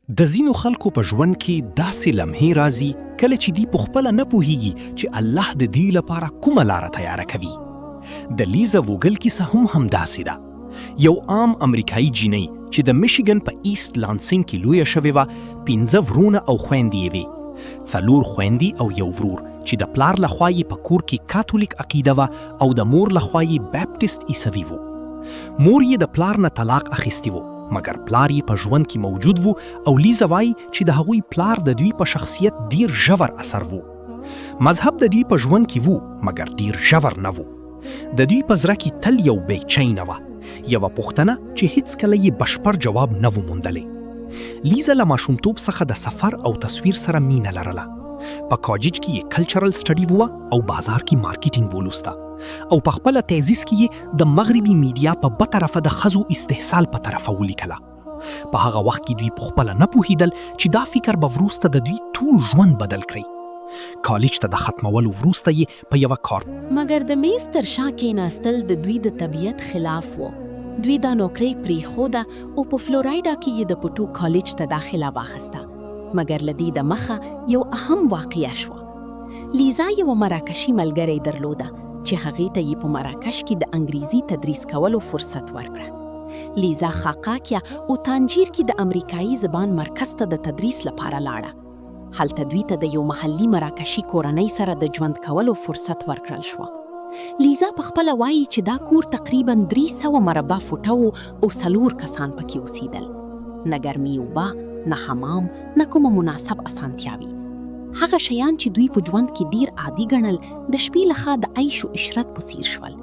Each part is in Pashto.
د ځینو خلکو په ژوند کې داسې لمحې راځي کله چې دوی پخپله نه پوهیږي چې الله د دوی لپاره کومه لاره تیاره کوي. د لیزا ووګل کیسه هم همداسې ده. یو عام امریکایي جینۍ چې د میشیګن په ایست لانسینګ کې لویه شوې وه، 15 ورونه او خویندې یې وې. 4 خویندې او یو ورور چې د پلار لخوا یې په کور کې کاتولیک عقیده وه او د مور لخوا یې بیپټیست عیسوي وو. مور یې د پلار نه طلاق اخیستی وو، مګر پلار یې په ژوند کې موجود وو او لیزا وایي چې د هغوی پلار د دوی په شخصیت ډیر ژور اثر وو. مذهب د دوی په ژوند کې وو، مګر ډیر ژور نه وو. د دوی په زړه کې تل یو بېچینه وه، یوه پوښتنه چې هیڅکله یې بشپړ جواب نه و موندلی. لیزا له ماشومتوب څخه د سفر او تصویر سره مینه لرله. په کالج کې یې کلچرل سټډي وه او بازار کې مارکیټینګ ولوسته، او په خپله تیزیس کې یې د مغربي میډیا په بطرفه د ښځو استحصال په طرفه ولیکله. په هغه وخت کې دوی په خپله نه پوهېدل چې دا فکر به وروسته د دوی ټول ژوند بدل کړي. کالج ته د ختمولو وروسته یې په یوه کار مګر د میز تر شا کېناستل د دوی د طبیعت خلاف و. دوی دا نوکرۍ پرېښوده او په فلورایډا کې یې د پټو کالج ته داخله واخیسته. مګر له دې د مخه یو اهم واقعه شوه. لیزا یوه مراکشي ملګری درلوده چې هغې ته یې په مراکش کې د انګریزي تدریس کولو فرصت ورکړه. لیزا خاقاکیا او تانجیر کې د امریکايي زبان مرکز ته د تدریس لپاره لاړه. هلته دوی ته د یو محلي مراکشي کورنۍ سره د ژوند کولو فرصت ورکړل شو. لیزا په خپله وایي چې دا کور تقریباً 300 مربع فوټه او 4 کسان پکې اوسېدل. نه ګرمي اوبه، نه حمام، نه کومه مناسب اسانتیاوي. هغه شیان چې دوی په ژوند کې ډیر عادي ګڼل د شپې لخوا د عیش او عشرت په څیر شول.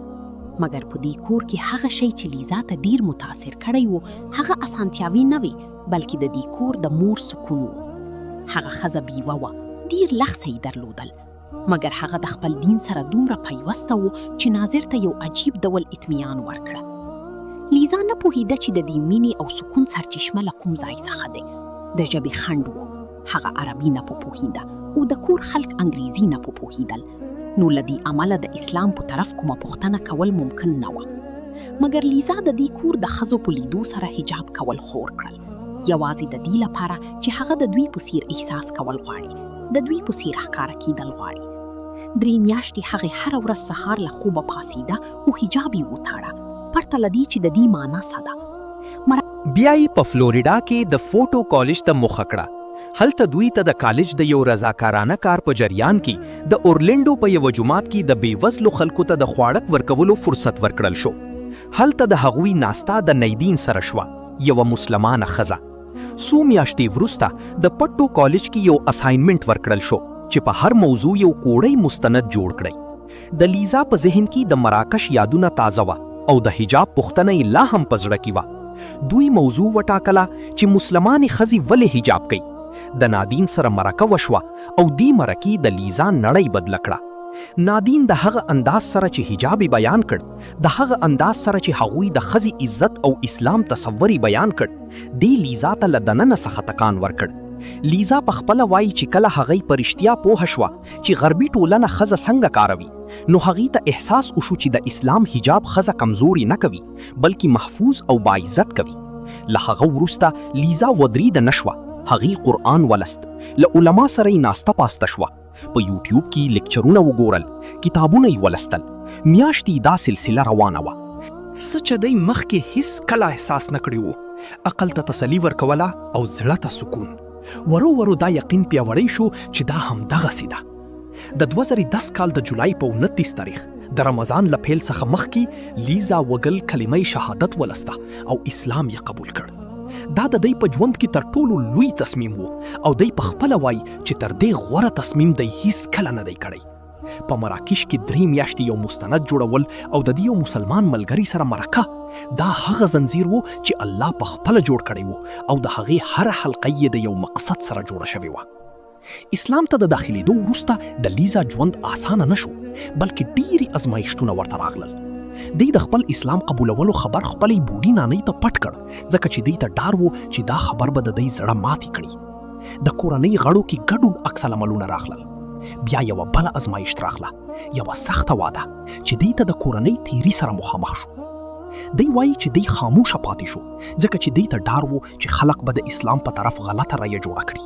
مګر په دې کور کې هغه شی چې لیزا ته ډیر متاثر کړی و هغه اسانتیاوي نه وي، بلکې د دې کور د مور سکون و. هغه ښځه بیوه وه، ډیر لغزه یې درلودل، مګر هغه د خپل دین سره دومره پیوسته و چې ناظر ته یو عجیب ډول اطمینان ورکړه. لیزا نه پوهېده چې د دې مینې او سکون سرچشمه له کوم ځای څخه دی. د ژبې خنډ و، هغه عربي نه پوهېده او د کور خلک انګریزي نه پوهېدل، نو له دې امله د اسلام په طرف کومه پوښتنه کول ممکن نه وه. مګر لیزا د دې کور د ښځو په لیدو سره حجاب کول خور کړل، یوازې د دې لپاره چې هغه د دوی په څیر احساس کول غواړي، د دوی په څیر ښکاره کیدل غواړي. 3 میاشتې هغې هره ورځ سهار له خوبه پاڅېده او حجاب یې وتاړه، پرته له دې چې د دې معنا څه ده. بیا یې په فلوریډا کې د فوټو کالج ته مخه کړه. هلته دوی ته د کالج د یو رضاکارانه کار په جریان کې د اورلینډو په یوه جومات کې د بېوزلو خلکو ته د خواړک ورکولو فرصت ورکړل شو. هلته د هغوی ناستا د نیدین سره شوه، یوه مسلمانه ښځه. څو میاشتې وروسته د پټو کالج کې یو اساینمنټ ورکړل شو چې په هر موضوع یو کوړی مستند جوړ کړئ. د لیزا په ذهن کې د مراکش یادونه تازه وه او د حجاب پوښتنه یې لا هم په زړه کې وه. دوی موضوع وټاکله چې مسلمانې ښځې ولې حجاب کوي. د نادین سره مرکه وشوه او دې مرکې د لیزا نړۍ بدله کړه. نادین د هغه انداز سره چې حجاب بیان کړ، د هغه انداز سره چې هغوی د ښځې عزت او اسلام تصور بیان کړ، دې لیزا ته له دننه څخه تکان ورکړ. لیزا په خپله وایي چې کله هغې په رښتیا پوهه شوه چې غربي ټولنه ښځه څنګه کاروي، نو هغې ته احساس وشو چې د اسلام حجاب ښځه کمزوري نه کوي، بلکې محفوظ او باعزت کوي. له هغه وروسته لیزا ودریده نه شوه. هغې قرآن ولست، له علما سره یې ناسته پاسته شوه، په یوټیوب کې لیکچرونه وګورل، کتابونه یې ولستل. میاشتې دا سلسله روانه وه. څه چې دی مخکې هیڅ کله احساس نه کړی و، عقل ته تسلي ورکوله او زړه ته سکون. ورو ورو دا یقین پیاوړی شو چې دا همدغسې ده. د 2010 کال د جولای په 29 تاریخ د رمضان له پیل څخه مخکې لیزا وګل کلمه شهادت ولسته او اسلام یې قبول کړ. دا د دوی په ژوند کې تر ټولو لوی تصمیم و او دوی په خپله وایي چې تر دې غوره تصمیم دی هیڅ کله نه دی کړی. په مراکش کې 3 میاشتې یو مستند جوړول او د دې یو مسلمان ملګري سره مرکه، دا هغه زنځیر و چې الله په خپله جوړ کړی و او د هغې هره حلقه یې د یو مقصد سره جوړه شوې وه. اسلام ته د داخلېدو وروسته د لیزا ژوند آسانه نه شو، بلکې ډېرې ازمایښتونه ورته راغلل. دی د خپل اسلام قبولولو خبر خپلې بوډي نانۍ ته پټ کړ، ځکه چې دی ته ډار و چې دا خبر به د دی زړه ماتې کړي. د کورنۍ غړو کې ګډوډ عکس العملونه راغلل. بیا یوه بله ازمایښت راغله، یوه سخته واده چې دی ته د کورنۍ تیري سره مخامخ شو. دی وایي چې دی خاموشه پاتې شو ځکه چې دی ته ډار و چې خلک به د اسلام په طرف غلطه رایه جوړه کړي.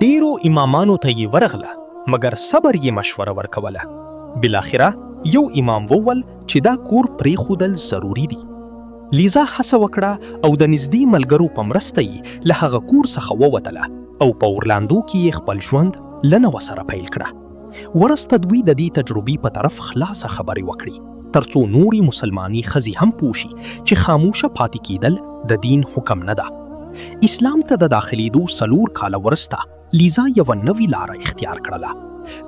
ډیرو امامانو ته یې ورغله مګر صبر یې مشوره ورکوله. بالاخره یو امام وویل چې دا کور پرېښودل ضروري دي. لیزا هڅه وکړه او د نږدې ملګرو په مرسته یې له هغه کور څخه ووتله او په اورلاندو کې یې خپل ژوند له نوه سره پیل کړه. ورسته دوی د دې تجربې په طرف خلاصه خبرې وکړي ترڅو نورې مسلمانې ښځې هم پوه شي چې خاموشه پاتې کیدل د دین حکم نه ده. اسلام ته د داخلېدو 4 کاله ورسته لیزا یوه نوې لاره اختیار کړله.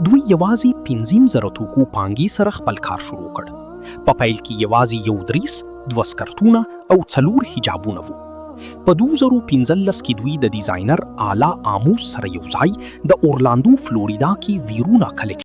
دوی یوازې 15,000 توکو پانګې سره خپل کار شروع کړ. په پیل کې یوازې 1 دریس، 2 سکرتونه او 4 حجابونه وو. په 2015 کې دوی د ډیزاینر اعلی آموز سره یوځای د اورلاندو فلوریدا کې ویرونا کلیکشن